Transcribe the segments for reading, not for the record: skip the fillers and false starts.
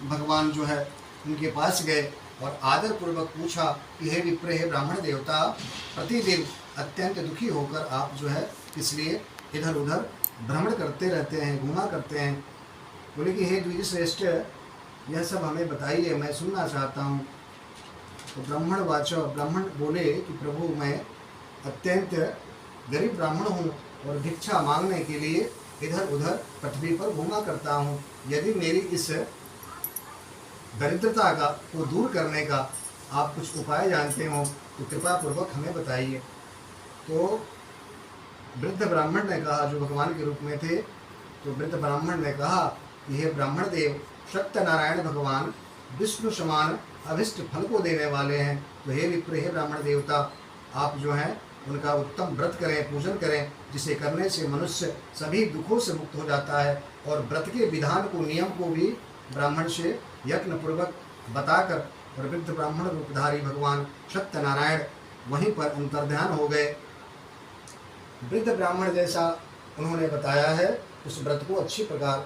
भगवान जो है उनके पास गए और आदर पूर्वक पूछा कि हे विप्र, हे ब्राह्मण देवता, प्रतिदिन अत्यंत दुखी होकर आप जो है इसलिए इधर उधर भ्रमण करते रहते हैं, घूमा करते हैं। बोले कि हे द्विज श्रेष्ठ, यह सब हमें बताइए, मैं सुनना चाहता हूँ। तो ब्राह्मण बोले कि प्रभु, मैं अत्यंत गरीब ब्राह्मण हूँ और भिक्षा मांगने के लिए इधर उधर पृथ्वी पर घूमा करता हूँ। यदि मेरी इस दरिद्रता को दूर करने का आप कुछ उपाय जानते हो तो कृपा पूर्वक हमें बताइए। तो वृद्ध ब्राह्मण ने कहा, जो भगवान के रूप में थे, तो वृद्ध ब्राह्मण ने कहा कि हे ब्राह्मण देव, सत्यनारायण भगवान विष्णु समान अभिष्ट फल को देने वाले हैं। तो हे विप्र, हे ब्राह्मण देवता, आप जो हैं उनका उत्तम व्रत करें, पूजन करें, जिसे करने से मनुष्य सभी दुखों से मुक्त हो जाता है। और व्रत के विधान को, नियम को भी ब्राह्मण से यत्न पूर्वक बताकर और वृद्ध ब्राह्मण रूपधारी भगवान सत्यनारायण वहीं पर अंतर्ध्यान हो गए। वृद्ध ब्राह्मण जैसा उन्होंने बताया है, उस व्रत को अच्छी प्रकार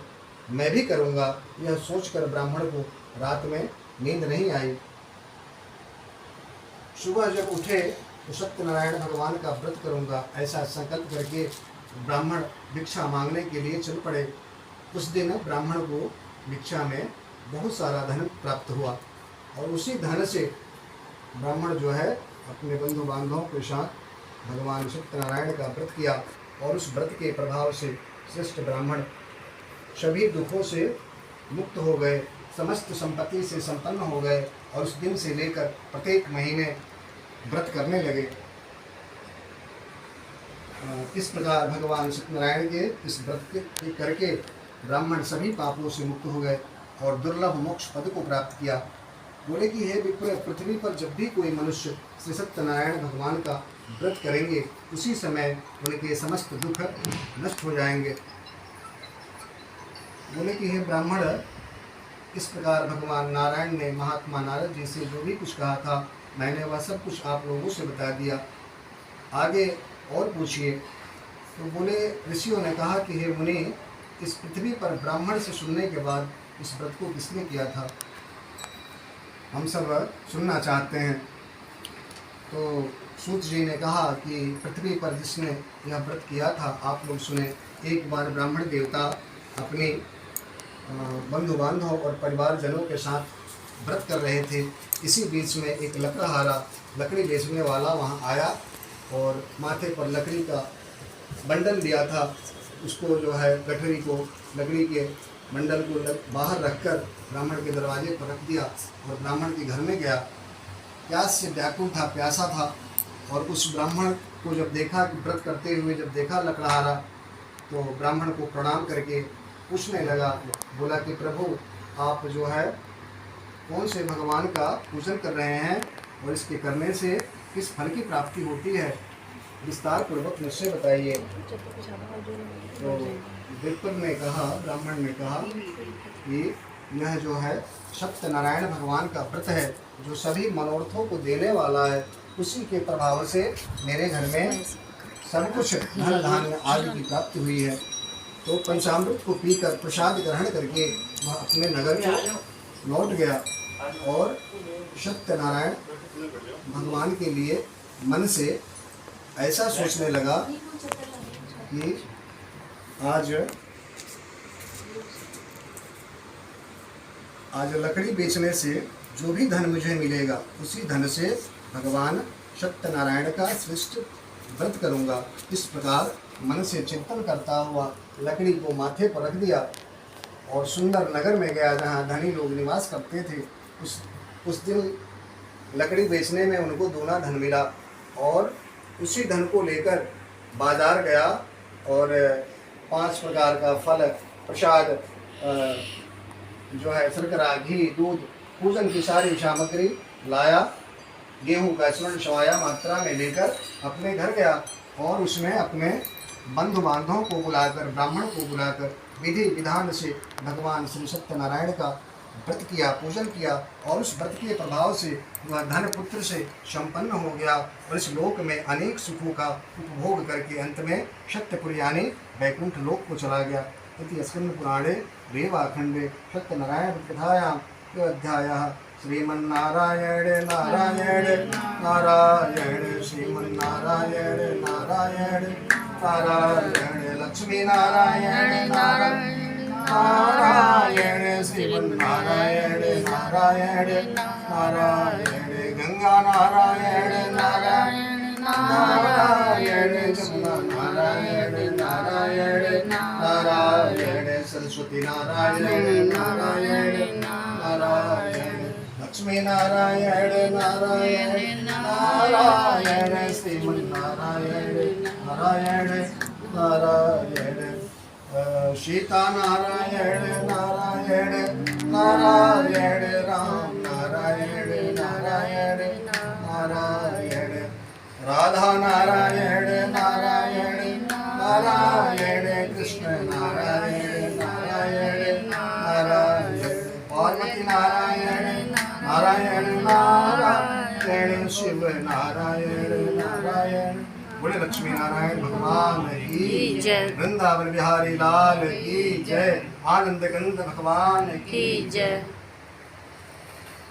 मैं भी करूँगा, यह सोचकर ब्राह्मण को रात में नींद नहीं आई। सुबह जब उठे तो सत्यनारायण भगवान का व्रत करूँगा, ऐसा संकल्प करके ब्राह्मण भिक्षा मांगने के लिए चल पड़े। उस दिन ब्राह्मण को भिक्षा में बहुत सारा धन प्राप्त हुआ और उसी धन से ब्राह्मण जो है अपने बंधु बांधवों के साथ भगवान सत्यनारायण का व्रत किया और उस व्रत के प्रभाव से श्रेष्ठ ब्राह्मण सभी दुखों से मुक्त हो गए, समस्त संपत्ति से संपन्न हो गए और उस दिन से लेकर प्रत्येक महीने व्रत करने लगे। इस प्रकार भगवान सत्यनारायण के इस व्रत के करके ब्राह्मण सभी पापों से मुक्त हो गए और दुर्लभ मोक्ष पद को प्राप्त किया। बोले कि हे विप्र, पृथ्वी पर जब भी कोई मनुष्य श्री सत्यनारायण भगवान का व्रत करेंगे, उसी समय उनके समस्त दुख नष्ट हो जाएंगे। बोले कि हे ब्राह्मण, इस प्रकार भगवान नारायण ने महात्मा नारद जी से जो भी कुछ कहा था, मैंने वह सब कुछ आप लोगों से बता दिया, आगे और पूछिए। तो बोले, ऋषियों ने कहा कि हे मुनि, इस पृथ्वी पर ब्राह्मण से सुनने के बाद इस व्रत को किसने किया था, हम सब सुनना चाहते हैं। तो सूत जी ने कहा कि पृथ्वी पर जिसने यह व्रत किया था, आप लोग सुने। एक बार ब्राह्मण देवता अपने बंधु बांधव और परिवारजनों के साथ व्रत कर रहे थे। इसी बीच में एक लकड़हारा लकड़ी बेचने वाला वहाँ आया और माथे पर लकड़ी का बंडल दिया था। उसको जो है गठरी को, लकड़ी के बंडल को बाहर रखकर ब्राह्मण के दरवाजे पर रख दिया और ब्राह्मण के घर में गया। प्यास से व्याकुल था, प्यासा था, और उस ब्राह्मण को जब देखा कि व्रत करते हुए जब देखा लकड़हारा, तो ब्राह्मण को प्रणाम करके पूछने लगा, बोला कि प्रभु, आप जो है कौन से भगवान का पूजन कर रहे हैं और इसके करने से किस फल की प्राप्ति होती है, विस्तार पूर्वक मुझसे बताइए। तो विप्र ने कहा, ब्राह्मण ने कहा कि यह जो है सत्यनारायण भगवान का व्रत है, जो सभी मनोरथों को देने वाला है। उसी के प्रभाव से मेरे घर में सब कुछ धन धान्य आदि की प्राप्ति हुई है। तो पंचामृत को पीकर प्रसाद ग्रहण करके वह अपने नगर को लौट गया और सत्यनारायण भगवान के लिए मन से ऐसा सोचने लगा कि आज लकड़ी बेचने से जो भी धन मुझे मिलेगा, उसी धन से भगवान सत्यनारायण का श्रेष्ठ व्रत करूंगा। इस प्रकार मन से चिंतन करता हुआ लकड़ी को माथे पर रख दिया और सुंदर नगर में गया जहाँ धनी लोग निवास करते थे। उस दिन लकड़ी बेचने में उनको दूना धन मिला और उसी धन को लेकर बाजार गया और 5 प्रकार का फल, प्रसाद, जो है शर्करा, घी, दूध, पूजन की सारी सामग्री लाया, गेहूं का स्वर्ण सवाया मात्रा में लेकर अपने घर गया और उसमें अपने बंधु बांधवों को बुलाकर, ब्राह्मण को बुलाकर विधि विधान से भगवान श्री सत्यनारायण का व्रत किया, पूजन किया और उस व्रत के प्रभाव से वह धन पुत्र से संपन्न हो गया और इस लोक में अनेक सुखों का उपभोग करके अंत में सत्यपुर यानी वैकुंठ लोक को चला गया। इति स्कन्दपुराणे रेवाखण्डे सत्यनारायणकथायां अध्यायः श्रीमन्नारायण नारायण नारायण श्रीमन्नारायण नारायण नारायण लक्ष्मीनारायण नारायण नारायण श्रीमन्नारायण नारायण नारायण गंगा नारायण नारायण नारायण जमुना नारायण नारायण नारायण सरस्वती नारायण नारायण नारायण लक्ष्मी नारायण नारायण नारायण श्रीमन्नारायण नारायण नारायण सीता नारायण नारायण नारायण राम नारायण नारायण नारायण राधा नारायण नारायण नारायण कृष्ण नारायण नारायण नारायण पार्वती नारायण नारायण नारायण शिव नारायण नारायण बोले लक्ष्मी नारायण भगवान की जय, वृंदावन बिहारी लाल की जय, आनंद कंद भगवान की जय।